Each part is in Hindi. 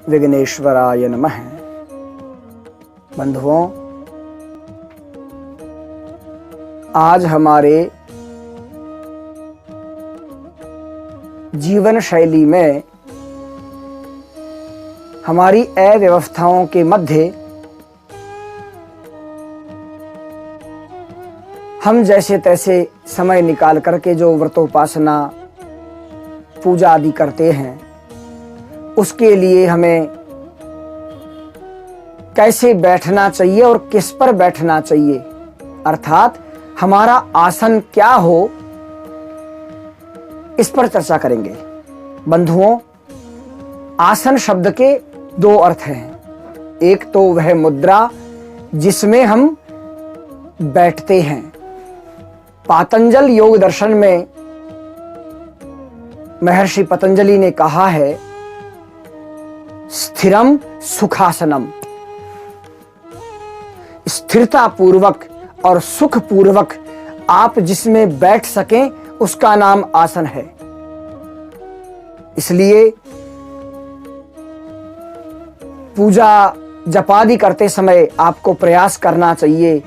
विघ्नेश्वराय नमः। बंधुओं, आज हमारे जीवन शैली में हमारी अव्यवस्थाओं के मध्य हम जैसे तैसे समय निकाल करके जो व्रतोपासना पूजा आदि करते हैं, उसके लिए हमें कैसे बैठना चाहिए और किस पर बैठना चाहिए, अर्थात हमारा आसन क्या हो, इस पर चर्चा करेंगे। बंधुओं, आसन शब्द के दो अर्थ हैं। एक तो वह मुद्रा जिसमें हम बैठते हैं। पातंजल योग दर्शन में महर्षि पतंजलि ने कहा है, स्थिरम सुखासनम। स्थिरता पूर्वक और सुख पूर्वक आप जिसमें बैठ सकें उसका नाम आसन है। इसलिए पूजा जपादि करते समय आपको प्रयास करना चाहिए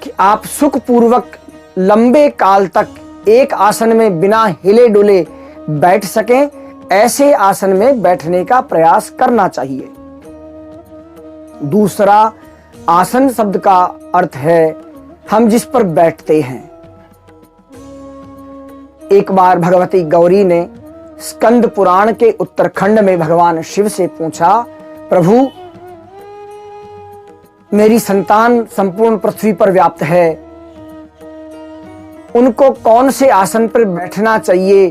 कि आप सुख पूर्वक लंबे काल तक एक आसन में बिना हिले डुले बैठ सकें, ऐसे आसन में बैठने का प्रयास करना चाहिए। दूसरा, आसन शब्द का अर्थ है हम जिस पर बैठते हैं। एक बार भगवती गौरी ने स्कंद पुराण के उत्तरखंड में भगवान शिव से पूछा, प्रभु, मेरी संतान संपूर्ण पृथ्वी पर व्याप्त है, उनको कौन से आसन पर बैठना चाहिए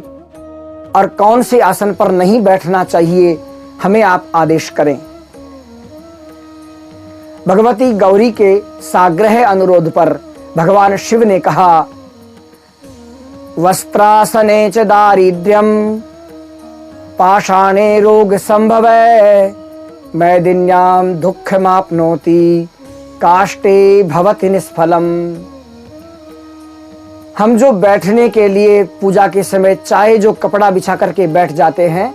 और कौन से आसन पर नहीं बैठना चाहिए, हमें आप आदेश करें। भगवती गौरी के साग्रह अनुरोध पर भगवान शिव ने कहा, वस्त्रासने च दारिद्र्यम पाषाणे रोग संभवै मैदिन्याम दुःखमाप्नोति काष्ठे भवति निष्फलम। हम जो बैठने के लिए पूजा के समय चाहे जो कपड़ा बिछा करके बैठ जाते हैं,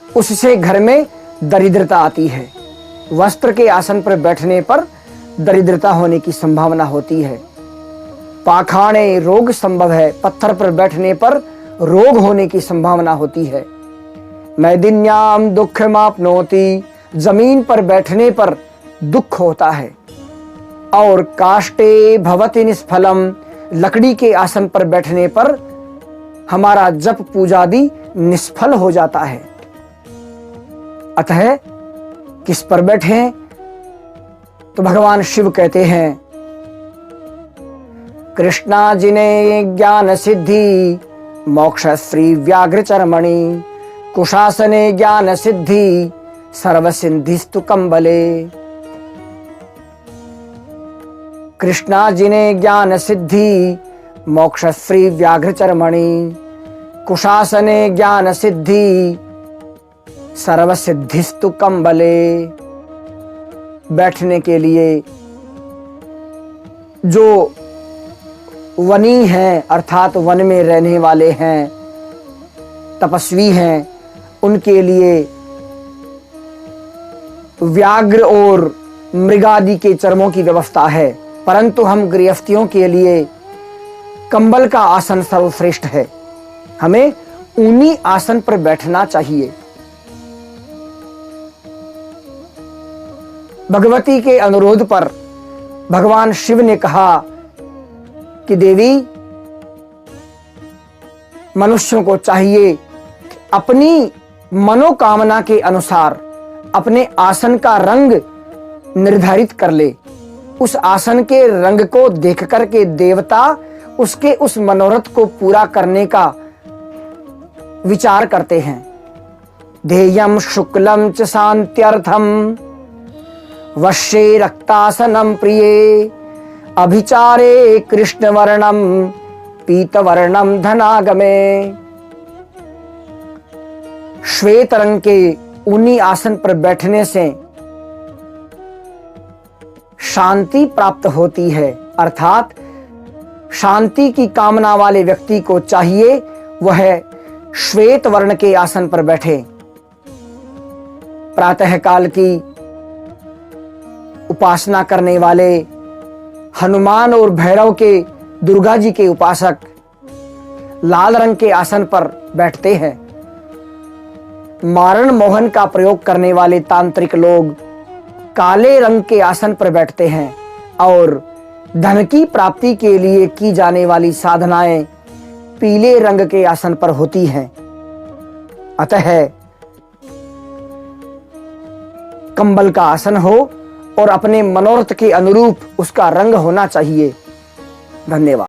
उससे घर में दरिद्रता आती है। वस्त्र के आसन पर बैठने पर दरिद्रता होने की संभावना होती है। पाखाणे रोग संभव है, पत्थर पर बैठने पर रोग होने की संभावना होती है। मैदिन्याम दुःखमाप्नोति, जमीन पर बैठने पर दुख होता है। और काष्ठे भवति निष्फलम, लकड़ी के आसन पर बैठने पर हमारा जप पूजादि निष्फल हो जाता है। अतः किस पर बैठें? तो भगवान शिव कहते हैं, कृष्णा जिने ज्ञान सिद्धि मोक्ष श्री व्याघ्र चरमणि कुशासने ज्ञान सिद्धि सर्व सिद्धिस्तु कंबले। कृष्णा जिने ज्ञान सिद्धि मोक्ष श्री व्याघ्र चरमणि कुशासने ज्ञान सिद्धि सर्व सिद्धिस्तु कंबले। बैठने के लिए जो वनी हैं, अर्थात वन में रहने वाले हैं, तपस्वी हैं, उनके लिए व्याघ्र और मृगादि के चर्मों की व्यवस्था है, परंतु हम गृहस्थियों के लिए कंबल का आसन सर्वश्रेष्ठ है। हमें ऊनी आसन पर बैठना चाहिए। भगवती के अनुरोध पर भगवान शिव ने कहा कि देवी, मनुष्यों को चाहिए कि अपनी मनोकामना के अनुसार अपने आसन का रंग निर्धारित कर ले। उस आसन के रंग को देख करके देवता उसके उस मनोरथ को पूरा करने का विचार करते हैं। ध्येयम शुक्लम च शांत्यर्थम वश्ये रक्तासनम प्रिये अभिचारे कृष्ण वर्णम पीत वर्णम धनागमे। श्वेत रंग के ऊनी आसन पर बैठने से शांति प्राप्त होती है, अर्थात शांति की कामना वाले व्यक्ति को चाहिए वह श्वेत वर्ण के आसन पर बैठे। प्रातः काल की उपासना करने वाले हनुमान और भैरव के, दुर्गा जी के उपासक लाल रंग के आसन पर बैठते हैं। मारण मोहन का प्रयोग करने वाले तांत्रिक लोग काले रंग के आसन पर बैठते हैं और धन की प्राप्ति के लिए की जाने वाली साधनाएं पीले रंग के आसन पर होती हैं। अतः कंबल का आसन हो और अपने मनोरथ के अनुरूप उसका रंग होना चाहिए। धन्यवाद।